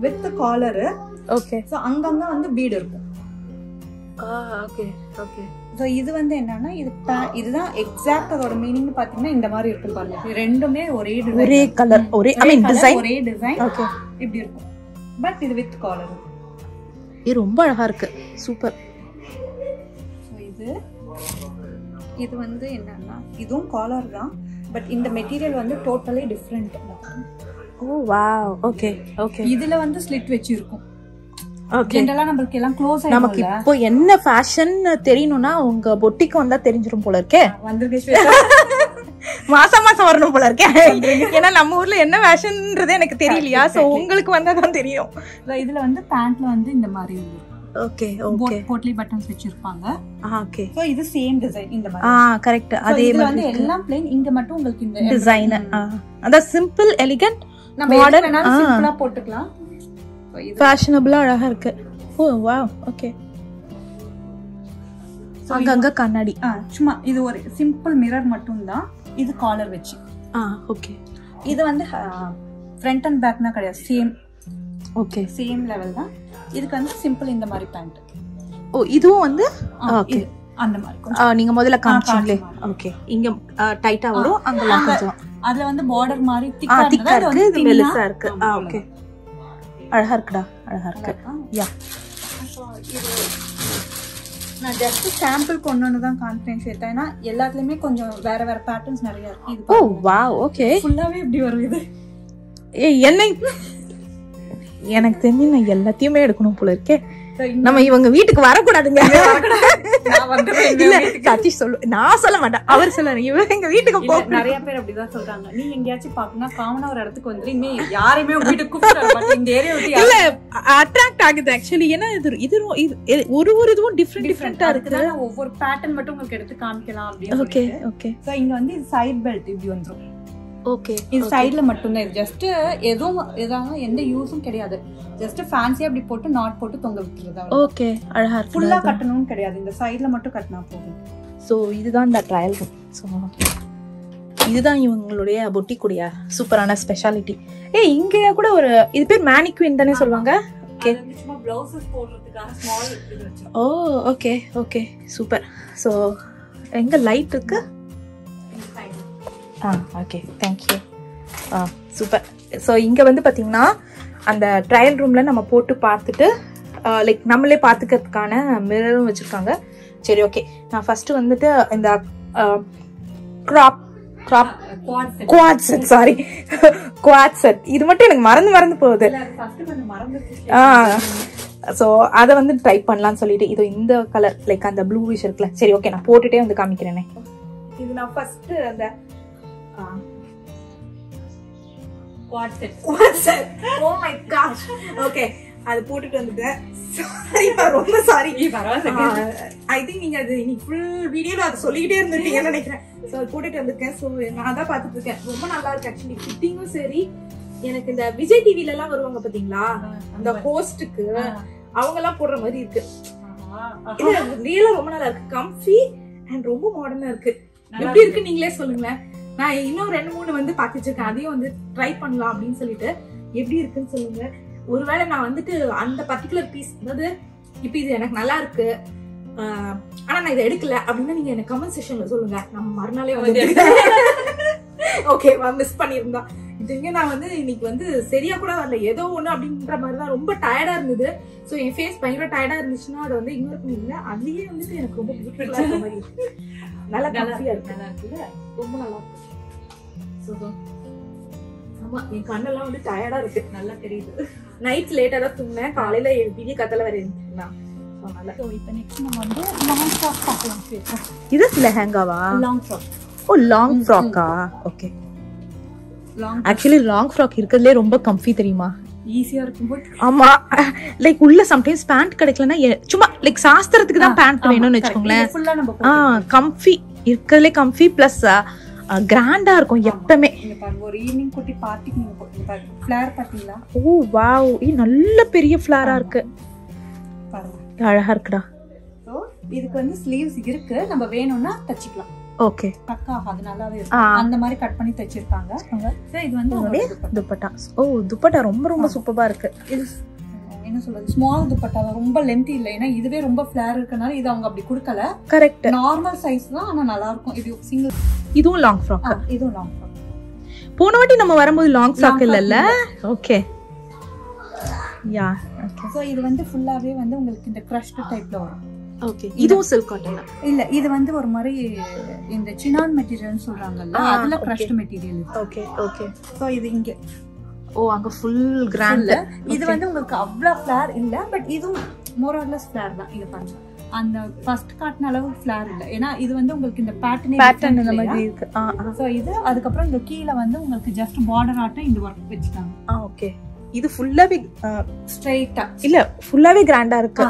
with collar. Okay. So அங்கங்க வந்து பீட் இருக்கும். Okay okay. சோ இது வந்து என்னன்னா இதுதான் எக்ஸாக்ட் அதோட மீனிங் பாத்தீங்கன்னா இந்த மாதிரி இருக்கும் பாருங்க. இது ரெண்டுமே ஒரே கலர் ஒரே ஐ மீன் டிசைன் ஒரே டிசைன். ஓகே இப்படி இருக்கும். பட் இது வித் காலர். இது ரொம்ப அழகா இருக்கு. சூப்பர். சோ இது வந்து என்னன்னா இதுவும் காலர் தான். பட் இந்த மெட்டீரியல் வந்து டோட்டலி டிஃபரெண்ட். ஓ வாவ். Okay okay. இதுல வந்து ஸ்லிட் வச்சு இருக்கும். ஓகே. ஜெனரலா நமக்கு எல்லாம் க்ளோஸ் ஆயிடும். நமக்கு இப்போ என்ன ஃபேஷன் தெரியணும்னா உங்க பொட்டிக்கு வந்தா தெரிஞ்சிரும் போல இருக்கே. மாசம் வரணும் போல இருக்கே. ஏன்னா நம்ம ஊர்ல என்ன ஃபேஷன்ன்றதே எனக்கு தெரியலையா. சோ உங்களுக்கு வந்தாதான் தெரியும். இதுல வந்து பேண்ட்ல வந்து இந்த மாதிரி இருக்கும். Okay okay. போட்லி பட்டன்ஸ் வச்சிருப்பாங்க. ஓகே. சோ இது சேம் டிசைன் இந்த மாதிரி. கரெக்ட். அதே மாதிரி வந்து எல்லாம் ப்ளைன். இங்க மட்டும் உங்களுக்கு இந்த டிசைன் அத சிம்பிள் எலிகன்ட் மாடர்ன் சிம்பிளா போட்டுக்கலாம். ஃபேஷனபிளா அழகா இருக்கு. ஓ வாவ். ஓகே. அங்கங்க கண்ணாடி. சும்மா இது ஒரு சிம்பிள் மிரர் மட்டும் தான். இது காலர் வச்சு. ஓகே. இது வந்து ஃப்ரண்ட் அண்ட் பேக்னா கிடையாது. சேம். ஓகே. சேம் லெவல் தான். இதுக்கு வந்து சிம்பிள் இந்த மாதிரி பேண்ட். ஓ இதுவும் வந்து ஓகே அந்த மாதிரி நீங்க முதல்ல காமிச்சீங்களே. ஓகே. இங்க டைட்டா வரும். அங்கலாம் கொஞ்சம் அதுல வந்து border மாதிரி திக்கா இருக்கு. இது மெலிசா இருக்கு. ஓகே. அழகா இருக்குடா. அழகா இருக்கு. யா. நான் ஜஸ்ட் சாம்பிள் கொண்டு தான் கான்ஃபிடன்ஸ் எடுத்தேன். ஏன்னா எல்லாத்துலயுமே கொஞ்சம் வேற பேட்டர்ன்ஸ் நிறைய இருக்கு. இது ஓ வாவ். ஓகே. ஃபுல்லாவே இப்படி வரும் இது. எனக்கு தெரிஞ்சு நான் எல்லாத்தையுமே எடுக்கணும் போல இருக்கே. நம்ம இவங்க வீட்டுக்கு வரக்கூடாதுங்க. இல்ல சதீஷ் சொல்லு. நான் சொல்ல மாட்டேன். அவர் சொல்லுவாரு இவங்க எங்க வீட்டுக்கு போ. நிறைய பேர் அப்படிதான் சொல்றாங்க. நீங்க எங்கேயாச்சும் பாக்கணும் காமனா ஒரு இடத்துக்கு வந்து இனிமே யாரையுமே வீட்டுக்கு கூப்பிட்டு இந்த ஏரியா விட்டு இல்ல அட்ராக்ட் ஆகுது ஆக்சுவலி. ஏன்னா இது ஒரு இதுவும் டிஃபரெண்டா இருக்கு. ஒவ்வொரு பேட்டர்ன் மட்டும் உங்களுக்கு எடுத்து காமிக்கலாம் அப்படின்னு. Okay okay. சோ இங்க வந்து இது சைடு பெல்ட் இப்படி வந்துரும். ஓகே. இது சைடுல மட்டும் தான். இது ஜஸ்ட் எதுவும் எந்த யூஸும் கிடையாது. ஜஸ்ட் ஃபேன்சியா அப்படி போட்டு நாட் போட்டு தொங்க விட்டுறது. ஓகே. அழகா இருக்கு. ஃபுல்லா கட்டணும்னு கிடையாது. இந்த சைடுல மட்டும் கட்டினா போதும். சோ இதுதான் இந்த ட்ரையல் ரூம். சோ இதுதான் இவங்களுடைய பொட்டிக்குடைய சூப்பரான ஸ்பெஷாலிட்டி. இங்க கூட ஒரு இது பேர் மேனிக்வின் தானே சொல்லுவாங்க. ஓகே. சும்மா ப்ளவுசஸ் போடுறதுக்கான ஸ்மால் இது வச்சு. ஓ ஓகே ஓகே. சூப்பர். சோ எங்க லைட் இருக்கு. Okay thank you. சூப்பர். ஸோ இங்கே வந்து பார்த்தீங்கன்னா அந்த ட்ரையல் ரூமில் நம்ம போட்டு பார்த்துட்டு லைக் நம்மளே பார்த்துக்கிறதுக்கான மிரரும் வச்சுருக்காங்க. சரி ஓகே. நான் ஃபஸ்ட்டு வந்துட்டு இந்த குவாட் செட் இது மட்டும் எனக்கு மறந்து போகுது. ஸோ அதை வந்து ட்ரை பண்ணலான்னு சொல்லிட்டு இது இந்த கலர் லைக் அந்த ப்ளூ விஷ் இருக்குல்ல. சரி ஓகே நான் போட்டுட்டே வந்து காமிக்கிறேனே. இது நான் ஃபர்ஸ்ட் அந்த quad set. Oh my gosh. Okay. அது போட்டுட்டு வந்துட்டேன். சாரிப்பா ரொம்ப சாரி. ஐ திங்க் நீங்க அது இன்னைக்கு ஃபுல் வீடியோல அது சொல்லிக்கிட்டே இருந்திருப்பீங்கன்னு நினைக்கிறேன். ஸோ அது போட்டுட்டு வந்திருக்கேன். ஸோ நான் அதான் பார்த்துட்டு இருக்கேன். ரொம்ப நல்லா இருக்கு ஆக்சுவலி. ஃபிட்டிங்கும் சரி. எனக்கு இந்த விஜய் டிவில எல்லாம் வருவாங்க பாத்தீங்களா அந்த ஹோஸ்டுக்கு அவங்க எல்லாம் போடுற மாதிரி இருக்கு. இது ரியலா ரொம்ப நல்லா இருக்கு. கம்ஃபி அண்ட் ரொம்ப மாடர்னா இருக்கு. எப்படி இருக்கு நீங்களே சொல்லுங்களேன். நான் இன்னும் 2-3 வந்து பார்த்து வச்சிருக்கேன், அதையும் வந்து ட்ரை பண்ணலாம் அப்படின்னு சொல்லிட்டு. எப்படி இருக்குன்னு சொல்லுங்க. ஒருவேளை நான் வந்துட்டு அந்த பர்டிகுலர் பீஸ், அதாவது இப்ப இது எனக்கு நல்லா இருக்கு ஆனா நான் இதை எடுக்கல அப்படின்னா நீங்க எனக்கு கமெண்ட் செக்ஷன்ல சொல்லுங்க, நம்ம மறுநாளே வந்து ஓகே மிஸ் பண்ணியிருந்தா. இதுங்க நான் வந்து இன்னைக்கு வந்து சரியா கூட வரல, ஏதோ ஒண்ணு அப்படின்ற மாதிரிதான், ரொம்ப டயர்டா இருந்தது. ஸோ என் ஃபேஸ் பயங்கர டயர்டா இருந்துச்சுன்னா அதை வந்து இக்னோர் பண்ணிருங்க. அதுலயே வந்துட்டு எனக்கு ரொம்ப பிடிச்சிருக்கா இருக்க மாதிரி இருக்கு. நல்லா கம்ஃபியா இருக்கு, நல்லா இருக்குல்ல, ரொம்ப நல்லா இருக்கு. ஆமா என் கண்ணெல்லாம் வந்து டயர்டா இருக்கு, நல்லா தெரியுது. நைட் லேட்டா தான் தூங்கினேன், காலையில விடிய கத்தல வேற இருந்துச்சுன்னா. இப்போ நெக்ஸ்ட் நம்ம வந்து லாங் ஃப்ராக் பார்க்கலாம். இது லெஹங்காவா? Long frock. ஓ லாங் ஃப்ராக்கா? ஓகே. ஆக்சுவலி லாங் ஃப்ராக் இருக்கிறதுலே ரொம்ப கம்ஃபி தெரியுமா, ஈஸியா இருக்கும். ஆமா லைக் உள்ள சம்டைம்ஸ் பேண்ட் கிடைக்கலன்னா சும்மா லைக் சாஸ்திரத்துக்கு தான் பேண்ட் வேணும்னு வச்சுக்கோங்களேன். கம்ஃபி இருக்கிறதுலே கம்ஃபி பிளஸ் கிராண்டா இருக்கும் எப்பவுமே. ஒரு ஈவினிங் குட்டி பார்ட்டிக்கு நீங்க போடுங்க. ஃப்ளேர் பாத்தீங்களா? ஓ வாவ், நல்ல பெரிய ஃப்ளேரா இருக்கு, பாருங்க அழகா இருக்குடா. சோ இதுக்கு வந்து ஸ்லீவ்ஸ் இருக்கு, நம்ம வேணும்னா தச்சிக்கலாம். ஓகே பக்கா அது நல்லாவே இருக்கு. அந்த மாதிரி கட் பண்ணி தச்சிருக்காங்க. சோ இது வந்து துப்பட்டா. ஓ துப்பட்டா ரொம்ப ரொம்ப சூப்பரா இருக்கு. இது என்ன சொல்றது, ஸ்மால் துப்பட்டா, ரொம்ப லென்த் இல்ல. ஏன்னா இதுவே ரொம்ப ஃப்ளேர் இருக்கனால இது அவங்க அப்படி கொடுக்கல. கரெக்ட், நார்மல் சைஸ் தான், ஆனா நல்லா இருக்கும். இது சிங்கிள். இதுவும் லாங் ஃப்ராக். இதுவும் லாங் ஃப்ராக். போன வாட்டி நம்ம வரும்போது லாங் ஃப்ராக் இல்லல்ல? Okay yeah okay. சோ இது வந்து ஃபுல்லாவே வந்து உங்களுக்கு இந்த கிரஷ்ட் டைப்ல வரும். ஓகே. இதுவும் சில்க் காட்டன் இல்ல, இது வந்து ஒரு மாதிரி இந்த சினான் மெட்டீரியல்னு சொல்றாங்கல்ல, அதுல crushed material. Okay okay. So இது இங்க ஓ அங்க ஃபுல் கிராண்ட். இது வந்து உங்களுக்கு அவ்வளவு ஃப்ளேர் இல்ல, பட் இதுவும் மோர் ஆர் லெஸ் ஃப்ளேர் தான். இது பாருங்க, அந்த ஃபர்ஸ்ட் காட்ன அளவு ஃப்ளேர் இல்ல. ஏன்னா இது வந்து உங்களுக்கு இந்த பேட்டர்ன் இந்த மாதிரி இருக்கு. சோ இது அதுக்கப்புறம் இந்த கீழ வந்து உங்களுக்கு ஜஸ்ட் பார்டர் ஆட்டம் இந்த வர்க் வெச்சிட்டாங்க. ஓகே. இது ஃபுல்லாவே ஸ்ட்ரைட்டா இல்ல, ஃபுல்லாவே கிராண்டா இருக்கு.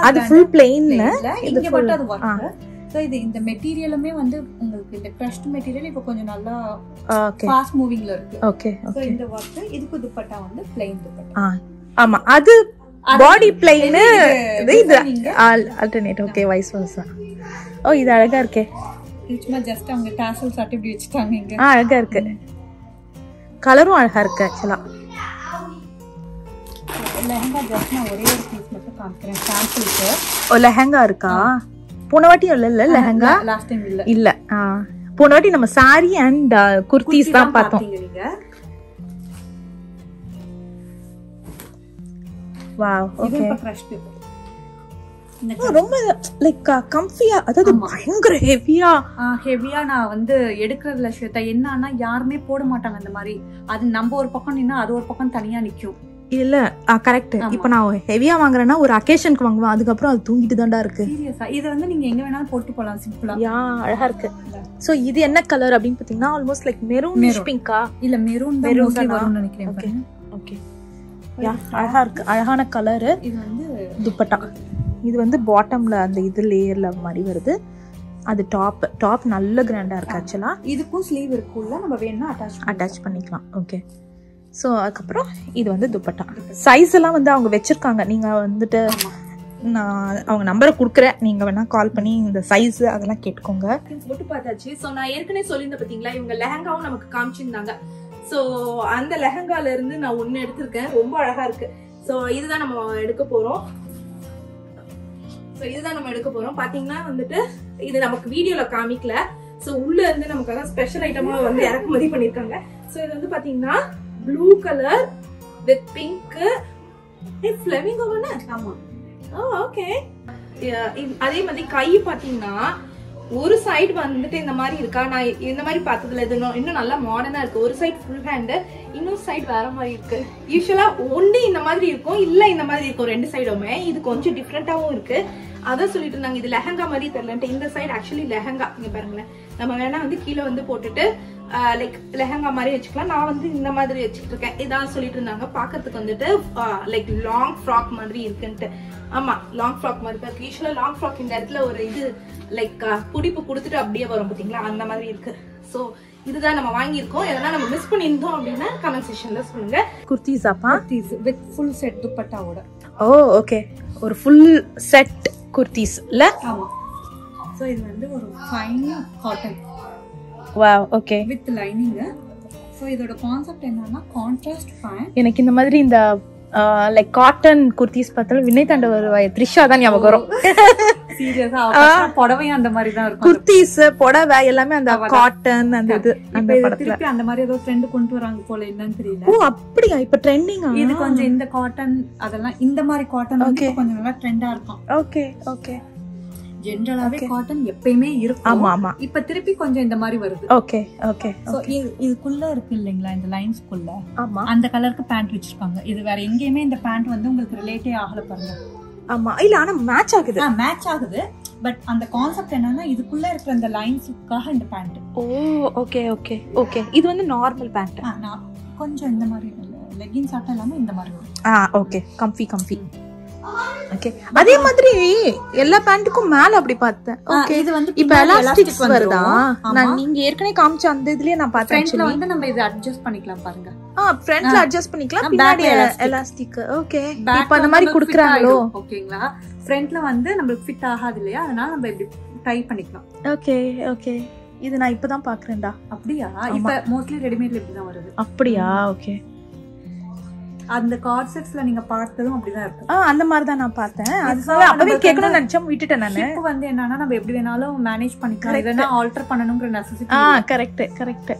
அது ஃபுல் பிளெயின்ல, இங்க மட்டும் அது வர்க். சோ இது இந்த மெட்டீரியலுமே வந்து உங்களுக்கு இந்த கிரஷ்ட் மெட்டீரியல் இப்ப கொஞ்சம் நல்லா ஃபாஸ்ட் மூவிங்ல இருக்கு. ஓகே சோ இந்த வர்க். இதுக்கு துப்பட்டா வந்து பிளைன் துப்பட்டா. ஆமா அது பாடி பிளைன், இது alternate. Okay vice versa. Oh இது அழகா இருக்கே. இது சும்மா ஜஸ்ட் அவங்க டாசல் சாட் இப்படி வெச்சிட்டாங்க இங்க. அழகா இருக்கு, கலரும் அழகா இருக்கு. ஆக்சுவலா லெஹங்கா ஜஸ்ட் நான் ஒரே ஒரு பீஸ் மட்டும் காமிக்கிறேன் சாம்பிளுக்கு. ஓ லெஹங்கா இருக்கா? போன வாட்டி இல்ல லெஹங்கா, லாஸ்ட் டைம் இல்ல. இல்ல போன வாட்டி நம்ம சாரி அண்ட் குர்தீஸ் தான் பார்த்தோம். Wow okay. இது கிரஷ்ட் ரொம்ப லைக் கம்ஃபியா, அதாவது பயங்கர ஹெவியா நான் வந்து எடுக்கிறதுல ஸ்வேதா என்னன்னா யாருமே போட மாட்டாங்க அந்த மாதிரி. அது நம்ம ஒரு பக்கம் நின்னா அது ஒரு பக்கம் தனியா நிக்கும். இல்ல கரெக்ட். இப்ப நான் ஹெவியா வாங்குறேன்னா ஒரு அகேஷனுக்கு வாங்குவேன், அதுக்கப்புறம் அது தூங்கிட்டு தான்டா இருக்கு. சீரியஸா இது வந்து நீங்க எங்க வேணாலும் போட்டு போலாம் சிம்பிளா. யா அழகா இருக்கு. சோ இது என்ன கலர் அப்படின்னு பாத்தீங்கன்னா ஆல்மோஸ்ட் லைக் மெரூனிஷ் பிங்கா? இல்ல மெரூன் தான் மோஸ்ட்லி வரும்னு நினைக்கிறேன். Okay okay. யா அழகா இருக்கு, அழகான கலர். இது வந்து துப்பட்டா. இது வந்து பாட்டம்ல அந்த இது லேயர்ல மாதிரி வருது. அது டாப் நல்ல கிராண்டா இருக்கு. ஆக்சுவலா இதுக்கும் ஸ்லீவ் இருக்குல்ல, நம்ம வேணும்னா அட்டாச் பண்ணிக்கலாம். ஓகே. ஸோ அதுக்கப்புறம் இது வந்து துப்பட்டா. சைஸ் எல்லாம் வந்து அவங்க வச்சிருக்காங்க, நீங்க வந்துட்டு நான் அவங்க நம்பரை கொடுக்குறேன், நீங்க வேணா கால் பண்ணி இந்த சைஸ் அதெல்லாம் கேட்டுக்கோங்க. போட்டு பார்த்தாச்சு. ஸோ நான் ஏற்கனவே சொல்லியிருந்தேன் பார்த்தீங்களா, இவங்க லெஹங்காவும் நமக்கு காமிச்சிருந்தாங்க. ஸோ அந்த லெஹங்கால இருந்து நான் ஒன்று எடுத்திருக்கேன், ரொம்ப அழகா இருக்கு. ஸோ இதுதான் நம்ம எடுக்க போறோம். பாத்தீங்கன்னா வந்துட்டு இது நமக்கு வீடியோல காமிக்கல. ஸோ உள்ள இருந்து நமக்காக ஸ்பெஷல் ஐட்டமா வந்து இறக்குமதி பண்ணிருக்காங்க. ஸோ இது வந்து பாத்தீங்கன்னா blue colour with pink. Flamingo தானே? ஆமா. ஓகே. அதே மாதிரி கை பாத்தீங்கன்னா ஒரு சைடு வந்துட்டு இந்த மாதிரி இருக்கா, நான் இந்த மாதிரி பார்த்ததுல இது இன்னும் நல்லா மாடர்னா இருக்கு. ஒரு சைடு ஃபுல் ஹேண்ட், இன்னொரு சைடு வேற மாதிரி இருக்கு. யூஸ்வலா ஒண்ணு இந்த மாதிரி இருக்கும், இல்ல இந்த மாதிரி இருக்கும், ரெண்டு சைடுமே. இது கொஞ்சம் டிஃப்ரெண்டாவும் இருக்கு. அதான் சொல்லிட்டு இருந்தாங்க இது லெஹங்கா மாதிரி தெரியலன்ட்டு. இந்த சைடு ஆக்சுவலி லெஹங்கா. இங்க பாருங்களேன், நம்ம வேணா வந்து கீழே வந்து போட்டுட்டு லைக் லெஹங்கா மாதிரி வச்சுக்கலாம். நான் வந்து இந்த மாதிரி வச்சுட்டு இருக்கேன். இதான் சொல்லிட்டு இருந்தாங்க. பாக்கிறதுக்கு வந்துட்டு லைக் லாங் ஃப்ராக் மாதிரி இருக்குன்ட்டு. ஆமா லாங் ஃப்ராக் மாதிரி இருக்கு. யூஸ்வலா லாங் ஃப்ராக் இந்த இடத்துல ஒரு இது லைக் புடிப்பு கொடுத்துட்டு அப்படியே வரும் பாத்தீங்களா, அந்த மாதிரி இருக்கு. சோ இதுதான் நம்ம வாங்கியிருக்கோம். எதனா நம்ம மிஸ் பண்ணியிருந்தோம் அப்படின்னா கமெண்ட் செக்ஷன்ல சொல்லுங்க. குர்தீஸாப்பா? குர்தீஸ் வித் ஃபுல் செட் துப்பட்டாவோட. Oh okay. ஒரு ஃபுல் செட் குர்தீஸ் இல்ல? ஆமா. சோ இது வந்து ஒரு fine cotton. Wow okay with lining. So இதோட கான்செப்ட் என்னன்னா கான்ட்ராஸ்ட் பேண்ட். எனக்கு இந்த மாதிரி இந்த லைக் காட்டன் குர்த்திஸ் பார்த்தாலும் வினய் தாண்டவர் த்ரிஷா தான் ஞாபகம் வரும். சீரியஸா புடவையும் அந்த மாதிரி தான் இருக்கும். குர்த்திஸ் புடவை எல்லாமே அந்த காட்டன் அந்த இது அந்த படத்துல அந்த மாதிரி ஏதோ ட்ரெண்ட் கொண்டு வராங்க போல, என்னன்னு தெரியல. ஓ அப்படியா? இப்ப ட்ரெண்டிங்கா இது? கொஞ்சம் இந்த காட்டன் அதெல்லாம் இந்த மாதிரி காட்டன் வந்து கொஞ்சம் நல்லா ட்ரெண்டா இருக்கும். Okay okay. ஜெனரலாவே காட்டன் எப்பயுமே இருக்கும். ஆமா ஆமா. இப்ப திருப்பி கொஞ்சம் இந்த மாதிரி வருது. Okay okay. சோ இதுக்குள்ள இருக்கு இல்லீங்களா இந்த லைன்ஸ்க்குள்ள, ஆமா அந்த கலருக்கு பேண்ட் வச்சிருக்காங்க. இது வேற எங்கேயுமே இந்த பேண்ட் வந்து உங்களுக்கு ரிலேட்டே ஆகல பாருங்க. ஆமா இல்ல ஆனா மேட்ச் ஆகுது. மேட்ச் ஆகுது. பட் அந்த கான்செப்ட் என்னன்னா இதுக்குள்ள இருக்கிற அந்த லைன்ஸ்க்காக இந்த பேண்ட். ஓ ஓகே ஓகே ஓகே. இது வந்து நார்மல் பேண்ட். கொஞ்சம் இந்த மாதிரி லெகின்ஸ் ஆட்ட இல்லாம இந்த மாதிரி வரும். Okay comfy comfy. ஓகே. அதே மாதிரி எல்லா பேண்ட்டுக்கும் மேல அப்படி பார்த்தேன். ஓகே. இது வந்து இப்ப எலாஸ்டிக்ஸ் வருதா? நான் நீங்க ஏற்கனவே காமிச்ச அந்த இதுலயே நான் பார்த்தேன். ஃப்ரண்ட்ல வந்து நம்ம இத அட்ஜஸ்ட் பண்ணிக்கலாம் பாருங்க. ஃப்ரண்ட்ல அட்ஜஸ்ட் பண்ணிக்கலாம், பின்னாடி எலாஸ்டிக். ஓகே. இப்போ அந்த மாதிரி குடுக்குறாங்களோ? ஓகேங்களா. ஃப்ரண்ட்ல வந்து நமக்கு ஃபிட் ஆகாது இல்லையா, அதனால நம்ம இப்படி டை பண்ணிக்கலாம். Okay okay. இது நான் இப்பதான் பாக்குறேன்டா. அப்படியா? இப்ப மோஸ்ட்லி ரெடிமேட்ல இப்படி தான் வருது. அப்படியா? ஓகே. அந்த கார்ட் செட்ஸ்ல நீங்க பார்த்ததும் அப்படிதான் இருக்கு. அந்த மாதிரி தான் நான் பார்த்தேன். அதுனால அப்பவே கேட்கணும் நினைச்சேன், விட்டுட்டேன் நானு. இப்போ வந்து என்னன்னா நம்ம எப்படி வேணாலும் மேனேஜ் பண்ணிக்கலாம், இதனா ஆல்டர் பண்ணனும்ங்கற நெசசிட்டி. Correct correct.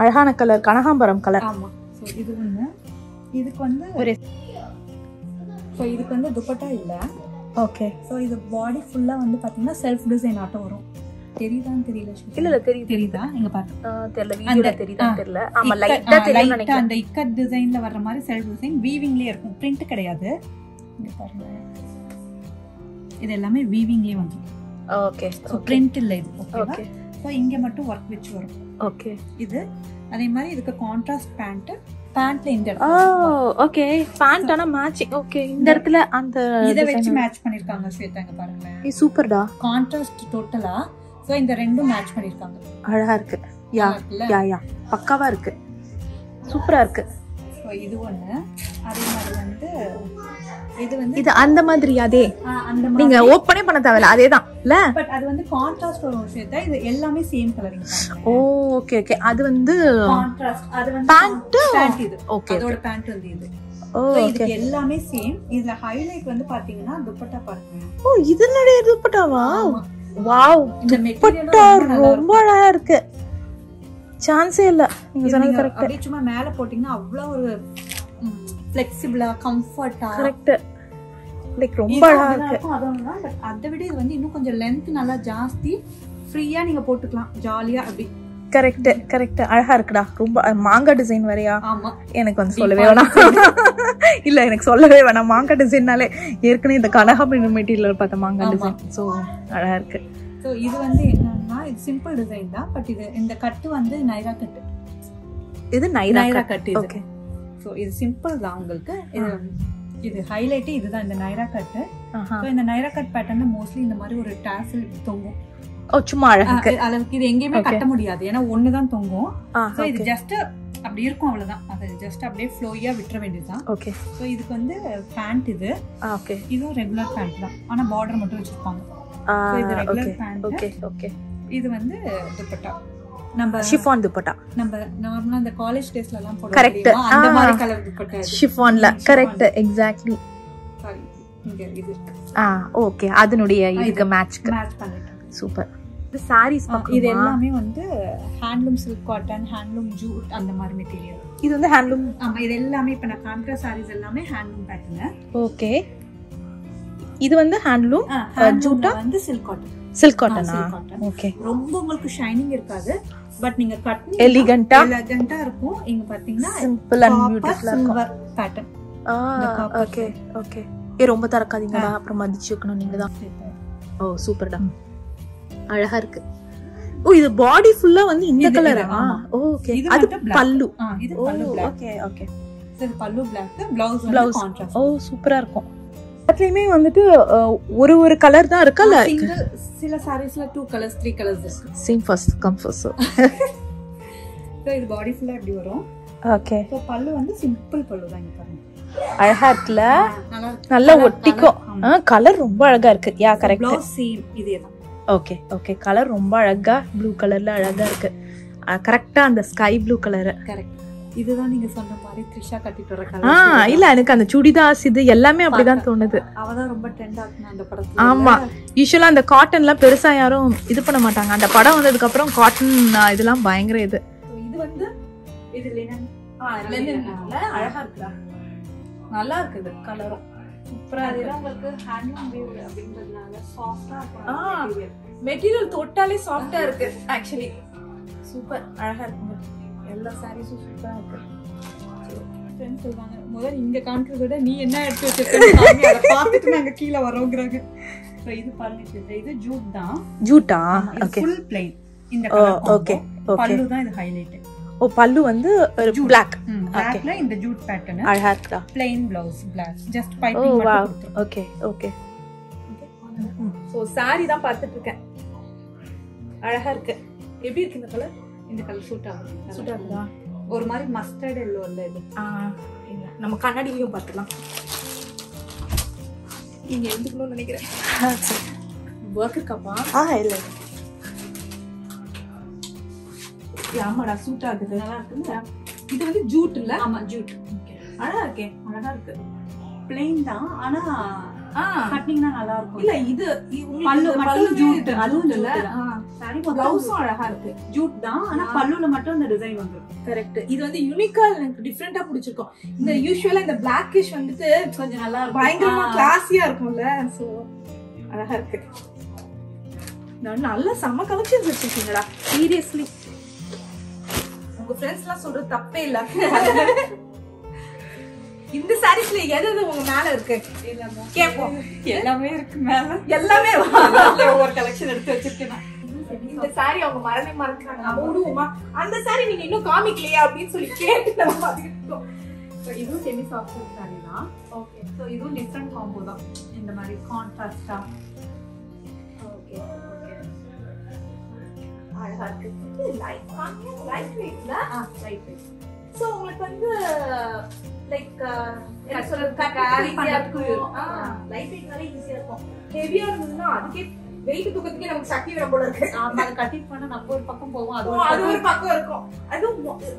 அழகான கலர், கனகாம்பரம் கலர். ஆமா. சோ இது வந்து இதுக்கு வந்து ஒரு சோ இதுக்கு வந்து துப்பட்டா இல்ல. ஓகே. சோ இது பாடி ஃபுல்லா வந்து பாத்தீங்கன்னா செல்ஃப் டிசைன் ஆட்ட வரும். தெரியுதான்னு தெரியல. இல்ல தெரியுதா? நீங்க பாருங்க. தெரியல, வீடியோல தெரியுதான்னு தெரியல. ஆமா லைட்டா தெரியும் நினைக்கிறேன். அந்த இக்கட் டிசைன்ல வர்ற மாதிரி செல்ஃப் டிசைன் வீவிங்லயே இருக்கும், பிரிண்ட் கிடையாது. இங்க பாருங்க, இது எல்லாமே வீவிங்லயே வந்து. ஓகே. சோ பிரிண்ட் இல்ல இது. ஓகே. சோ இங்க மட்டும் வர்க் வெச்சு வரும். ஓகே. இது அதே மாதிரி இதுக்கு கான்ட்ராஸ்ட் பேண்ட்ல இந்த ஓகே. பேண்ட் ஆனா மேட்சிங். ஓகே. இந்த இடத்துல அந்த இத வெச்சு மேட்ச் பண்ணிருக்காங்க ஸ்வேதாங்க பாருங்க. இது சூப்பர்டா. கான்ட்ராஸ்ட் டோட்டலா. சோ இந்த ரெண்டும் மேட்ச் பண்ணிருக்காங்க. அழகா இருக்கு. யா பக்காவா இருக்கு, சூப்பரா இருக்கு. சோ இது ஒண்ணு. அதே மாதிரி வந்து இது வந்து இது அந்த மாதிரி அதே அந்த மாதிரி நீங்க ஓபனே பண்ண தேவையில்ல, அதேதான் இல்ல. பட் அது வந்து கான்ட்ராஸ்ட் ஒரு விஷயத்தை, இது எல்லாமே சேம் கலரிங். Okay okay. அது வந்து கான்ட்ராஸ்ட். அது வந்து பேண்ட் இது. ஓகே. அதோட பேண்ட் வந்து இது. இது எல்லாமே சேம். இதுல ஹைலைட் வந்து பாத்தீங்கன்னா துப்பட்டா பாருங்க. ஓ இது என்னடா துப்பட்டாவா? வாவ், இந்த மெட்டீரியல் ரொம்ப அழகா இருக்கு. சான்ஸே இல்ல. நீங்க சொன்னது கரெக்ட். அப்படியே சும்மா மேல போட்டீங்கன்னா அவ்வளவு ஒரு ஃப்ளெக்சிபிளா கம்ஃபர்ட்டா. கரெக்ட். லைக் ரொம்ப அழகா இருக்கு. அதனால பட் அதை விட இது வந்து இன்னும் கொஞ்சம் லெந்த் நல்லா ஜாஸ்தி, ஃப்ரீயா நீங்க போட்டுக்கலாம் ஜாலியா அப்படி. Correct correct. அழகா இருக்குடா. ரொம்ப மாங்கா டிசைன் வரையா? ஆமா. எனக்கு வந்து சொல்லவே வேணாம். இல்ல எனக்கு சொல்லவே வேணாம். மாங்கா டிசைன்னாலே ஏற்கனவே இந்த கனகாம்பரம் மெட்டீரியல் பார்த்த மாங்கா டிசைன். சோ அழகா இருக்கு. சோ இது வந்து என்னன்னா இது சிம்பிள் டிசைன் தான். பட் இது இந்த கட் வந்து நைரா கட். இது நைரா கட். ஓகே. சோ இது சிம்பிள் தான் உங்களுக்கு. இது ஹைலைட் இதுதான், இந்த நைரா கட். சோ இந்த நைரா கட் பேட்டர்ன்ல மோஸ்ட்லி இந்த மாதிரி ஒரு டாசல் தொங்கும். சும்மா அழகுக்கு அளவுக்கு. இது எங்கேயுமே கட்ட முடியாது, ஏன்னா ஒண்ணுதான் தொங்கும். சோ இது ஜஸ்ட் அப்படி இருக்கும், அவ்வளவுதான். அது ஜஸ்ட் அப்படியே ஃப்ளோயா விட்டுற வேண்டியதுதான். ஓகே. சோ இதுக்கு வந்து பேண்ட் இது. ஓகே. இதுவும் ரெகுலர் பேண்ட் தான், ஆனா பார்டர் மட்டும் வச்சிருப்பாங்க. சோ இது ரெகுலர் பேண்ட். Okay okay. இது வந்து துப்பட்டா. நம்ம ஷிஃபான் துப்பட்டா. நம்ம நார்மலா அந்த காலேஜ் டேஸ்ல எல்லாம் போடுவோம் அந்த மாதிரி கலர் துப்பட்டா. ஷிஃபான்ல. Correct exactly. சாரி, இங்க இது. ஓகே. அதனுடைய இதுக்கு மேட்ச் பண்ணிட்டேன். சூப்பர். இது சாரீஸ் இது எல்லாமே வந்து handloom silk cotton, handloom jute அந்த மாதிரி மெட்டீரியல். இது வந்து ஹேண்ட்லூம். ஆமா, இது எல்லாமே இப்ப நான் காமிக்கிற சாரீஸ் எல்லாமே ஹேண்ட்லூம் பேட்டர்ன். ஓகே. இது வந்து ஹேண்ட்லூம் ஜூட்டா வந்து சில்க் காட்டன். சில்க் காட்டனா? ஓகே. ரொம்ப உங்களுக்கு ஷைனிங் இருக்காது, பட் நீங்க கட் எலிகண்டா இருக்கும். இங்க பாத்தீங்கன்னா சிம்பிள் அண்ட் பியூட்டிஃபுல்லா சில்வர் பேட்டர்ன். Okay okay. ரொம்ப தரக்காதீங்கடா, அப்புறம் மதிச்சு வைக்கணும் நீங்க தான். ஓ சூப்பர்டா, அழகா இருக்கு. ஓ இது பாடி ஃபுல்லா வந்து இந்த கலரா? ஓகே. அது பல்லு. இது பல்லு black. Okay okay. இது பல்லு black, ப்ளவுஸ் வந்து கான்ட்ராஸ்ட். ஓ சூப்பரா இருக்கும். அதுலயுமே வந்துட்டு ஒரு கலர் தான் இருக்கல. சில சாரீஸ்ல 2 கலர்ஸ் 3 கலர்ஸ் இருக்கு. Same first come first. So இது பாடி ஃபுல்லா இப்படி வரும். ஓகே. சோ பல்லு வந்து சிம்பிள் பல்லு தான். இங்க பாருங்க, அழகா இருக்குல, நல்லா ஒட்டிக்கும். கலர் ரொம்ப அழகா இருக்கு. Yeah correct. ப்ளவுஸ் சேம் இதேதான். ஓகே ஓகே கலர் ரொம்ப அழகா ப்ளூ கலர்ல அழகா இருக்கு கரெக்டா அந்த ஸ்கை ப்ளூ கலர் கரெக்ட் இதுதான் நீங்க சொன்ன மாதிரி த்ரிஷா கட்டிட்டு வர கலர் இல்ல எனக்கு அந்த சுடிதாஸ் இது எல்லாமே அப்படிதான் தோணுது அவதான் ரொம்ப ட்ரெண்ட் ஆகுனா அந்த படத்துல ஆமா யூசுவலா அந்த காட்டன்லாம் பெருசா யாரும் இது பண்ண மாட்டாங்க அந்த படம் வந்ததுக்கு அப்புறம் காட்டன் இதெல்லாம் பயங்கர இது வந்து இது லினன் அழகா இருக்குடா நல்லா இருக்குது கலரும் சூப்பரா இருக்கு உங்களுக்கு ஹேண்ட்லூம் வேவ் அப்படின்றதுனால சாஃப்ட்டா இருக்கும் மெட்டீரியல் தொட்டாலே சாஃப்ட்டா இருக்கு ஆக்சுவலி சூப்பர் அழகா இருக்குங்க எல்லா சாரீஸும் சூப்பரா இருக்கு ஃப்ரெண்ட்ஸ் சொல்வாங்க முதல்ல இங்க காண்கிறத விட நீ என்ன எடுத்து வச்சிருக்க அதை பார்த்துட்டு நாங்க கீழே வரோங்கிறாங்க ஸோ இது பாருங்க இது ஜூட் தான் ஜூட்டா ஓகே ஃபுல் பிளைன் இந்த கலர் ஓகே பல்லு தான் இது ஹைலைட் ஓ பல்லு வந்து black blackல இந்த ஜூட் பேட்டர்ன் அழகா இருக்குடா plain blouse black just piping மட்டும் கொடுத்து ஓகே ஓகே சோ saree தான் பார்த்துட்டு இருக்கேன் அழகா இருக்கு எப்படி இருக்கு இந்த கலர் இந்த கலர் சூட் ஆகுதா ஒரு மாதிரி மஸ்டர்ட் எல்லோ இல்ல இது இல்ல நம்ம கண்ணாடியிலயும் பார்த்துக்கலாம் நீங்க எடுத்துக்கணும்னு நினைக்கிறேன் வர்க் இருக்காப்பா இல்ல ஆமாடா சூட் ஆகுது நல்லா இருக்குல்ல இது வந்து ஜூட் இல்ல ஆமா ஜூட் அழகா இருக்கே அழகா இருக்கு பிளெயின் தான் ஆனா கட்டிங்னா நல்லா இருக்கும் இல்ல இது பல்லு மட்டும் ஜூட் அதுவும் இல்ல சாரி ப்ளவுஸும் அழகா இருக்கு ஜூட் தான் ஆனா பல்லுல மட்டும் இந்த டிசைன் வந்துருக்கு கரெக்ட் இது வந்து யூனிக்கா எனக்கு டிஃபரெண்டா பிடிச்சிருக்கும் இந்த யூசுவலா இந்த பிளாக்கிஷ் வந்துட்டு கொஞ்சம் நல்லா பயங்கரமா கிளாஸியா இருக்கும்ல சோ அழகா இருக்கு நல்ல செம்ம கலெக்ஷன்ஸ் வச்சிருக்கீங்கடா சீரியஸ்லி உங்க ஃப்ரெண்ட்ஸ் எல்லாம் சொல்றது தப்பே இல்ல இந்த சாரீஸ்ல எது உங்க மேல இருக்கு கேப்போம் எல்லாமே இருக்கு மேல எல்லாமே ஒரு கலெக்ஷன் எடுத்து வச்சிருக்கேன் இந்த சாரி அவங்க மறக்கிறாங்க நம்ம விடுவோமா அந்த சாரி நீங்க இன்னும் காமிக்கலையா அப்படின்னு சொல்லி கேட்டு நம்ம பாத்துக்கிட்டோம் இதுவும் செமி சாஃப்ட் சாரி தான் ஓகே சோ இதுவும் டிஃபரெண்ட் காம்போ தான் இந்த மாதிரி கான்ட்ராஸ்டா ஓகே அழகா இருக்கு லைட் வெயிட்ல லைட் வெயிட் சோ உங்களுக்கு வந்து லைக் என்ன சொல்றது கேரி பண்றதுக்கு லைட் வெயிட்னால ஈஸியா இருக்கும் ஹெவியா இருந்ததுன்னா அதுக்கே வெயிட் தூக்கத்துக்கே நமக்கு சக்தி வர போல இருக்கு ஆமா அத கட்டிட் பண்ணா நம்ம ஒரு பக்கம் போவோம் அது ஒரு பக்கம் இருக்கும்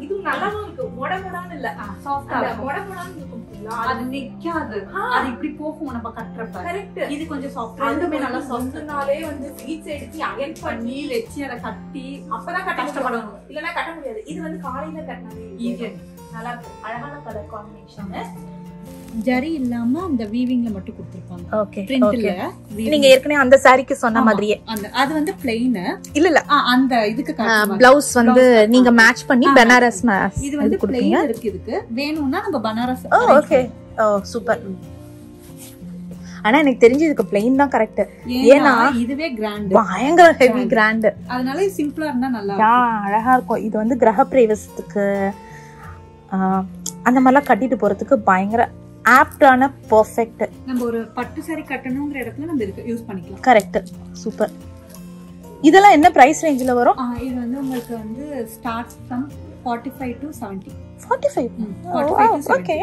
இது நல்லாவும் இருக்கு மொடமொடான்னு இல்ல சாஃப்ட்டா மொடமொடான்னு இருக்கும் அது நிக்காது அது இப்படி போகும் நம்ம கட்டறப்ப கரெக்ட் இது கொஞ்சம் சாஃப்ட் ரெண்டுமே நல்லா சாஃப்ட்னாலே வந்து பீட்ஸ் எடுத்து அயன் பண்ணி வெச்சி அத கட்டி அப்பதான் கஷ்டப்படணும் இல்லனா கட்ட முடியாது இது வந்து காலையில கட்டினாலே ஈஸியா நல்லா இருக்கு அழகான கலர் காம்பினேஷன் ஜரி இல்லாம அந்த வீவிங்ல மட்டும் கொடுத்திருப்பாங்க ஓகே பிரிண்ட்ல நீங்க ஏற்கனவே அந்த சாரிக்கு சொன்ன மாதிரியே அந்த அது வந்து பிளைன் இல்ல அந்த இதுக்கு ப்ளவுஸ் வந்து நீங்க மேட்ச் பண்ணி பனாரஸ் இது வந்து பிளைன் இருக்கு இதுக்கு வேணும்னா நம்ம பனாரஸ் ஓகே சூப்பர் ஆனா எனக்கு தெரிஞ்சு இதுக்கு பிளைன் தான் கரெக்ட் ஏன்னா இதுவே கிராண்ட் பயங்கர ஹெவி கிராண்ட் அதனால சிம்பிளா இருந்தா நல்லா இருக்கும் அழகா இருக்கும் இது வந்து கிரக பிரவேசத்துக்கு அந்த மாதிரிலாம் கட்டிட்டு போறதுக்கு பயங்கர ஆப்டான பெர்ஃபெக்ட் நம்ம ஒரு பட்டு சாரி கட்டணும்ங்கற இடத்துல நம்ம இதுக்கு யூஸ் பண்ணிக்கலாம் கரெக்ட் சூப்பர் இதெல்லாம் என்ன பிரைஸ் ரேஞ்சில வரும் இது வந்து உங்களுக்கு வந்து ஸ்டார்ட் फ्रॉम 45 to 70 45 ஓகே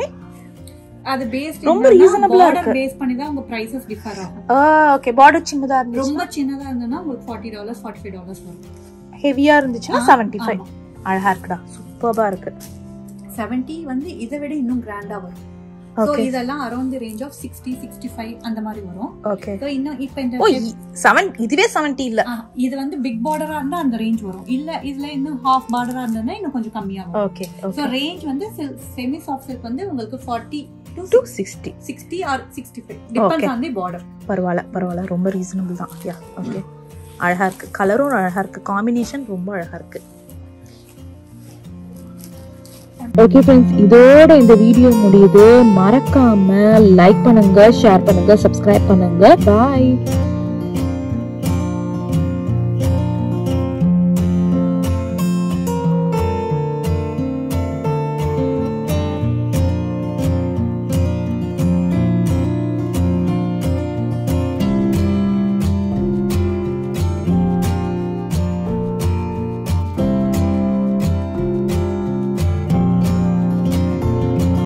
அது பேஸ் ரொம்ப ரீசனபிளா இருக்கு பேஸ் பண்ணி தான் உங்க பிரைसेस டிஃபர் ஆகும் ஓகே பார்டர் சின்னதா இருந்துச்சு ரொம்ப சின்னதா இருந்தனா உங்களுக்கு $40 $45 வரும் ஹெவியா இருந்துச்சுனா 75 அழகா இருக்குடா சூப்பரா இருக்கு 70 வந்து இதை விட இன்னும் கிராண்டா வரும் சோ இதெல்லாம் அரௌண்ட் தி ரேஞ்ச் ஆஃப் 60 65 அந்த மாதிரி வரும் ஓகே சோ இன்னும் இப்போ இந்த 7 இதுவே 70 இல்ல இது வந்து பிக் பார்டரா இருந்தா அந்த ரேஞ்ச் வரும் இல்ல இதுல இன்னும் ஹாஃப் பார்டரா இருந்தா இன்னும் கொஞ்சம் கம்மியா வரும் ஓகே சோ ரேஞ்ச் வந்து செமி சாஃப்ட் சில்க் வந்து உங்களுக்கு 40 to 60 or 65 depends on the border பரவாயில்ல ரொம்ப ரீசனபிள் தான் யா ஓகே அழகா இருக்கு கலரும் அழகா இருக்கு காம்பினேஷன் ரொம்ப அழகா இருக்கு ஓகே ஃப்ரெண்ட்ஸ் இதோட இந்த வீடியோ முடியுது மறக்காம லைக் பண்ணுங்க ஷேர் பண்ணுங்க சப்ஸ்கிரைப் பண்ணுங்க பாய்